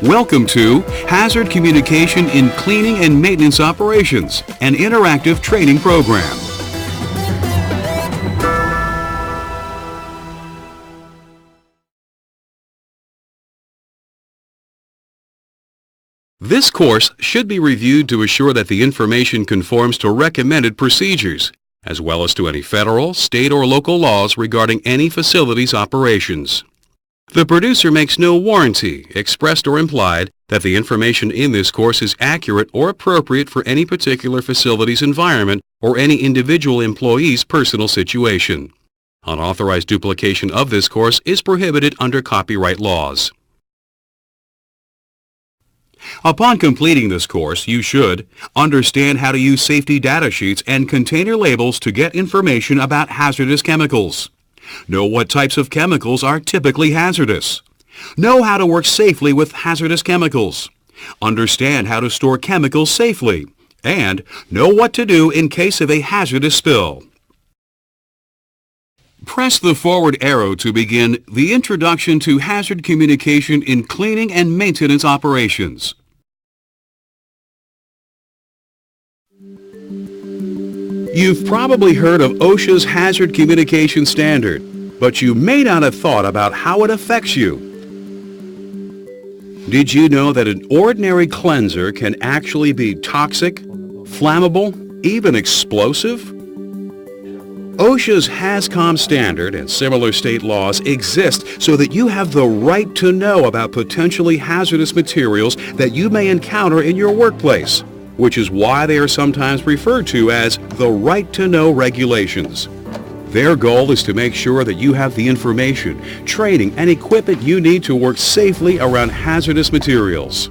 Welcome to Hazard Communication in Cleaning and Maintenance Operations, an interactive training program. This course should be reviewed to assure that the information conforms to recommended procedures, as well as to any federal, state, or local laws regarding any facility's operations. The producer makes no warranty, expressed or implied, that the information in this course is accurate or appropriate for any particular facility's environment or any individual employee's personal situation. Unauthorized duplication of this course is prohibited under copyright laws. Upon completing this course, you should understand how to use safety data sheets and container labels to get information about hazardous chemicals. Know what types of chemicals are typically hazardous. Know how to work safely with hazardous chemicals. Understand how to store chemicals safely. And know what to do in case of a hazardous spill. Press the forward arrow to begin the Introduction to Hazard Communication in Cleaning and Maintenance Operations. You've probably heard of OSHA's Hazard Communication Standard, but you may not have thought about how it affects you. Did you know that an ordinary cleanser can actually be toxic, flammable, even explosive? OSHA's HazCom standard and similar state laws exist so that you have the right to know about potentially hazardous materials that you may encounter in your workplace, which is why they are sometimes referred to as the right to know regulations. Their goal is to make sure that you have the information, training, and equipment you need to work safely around hazardous materials.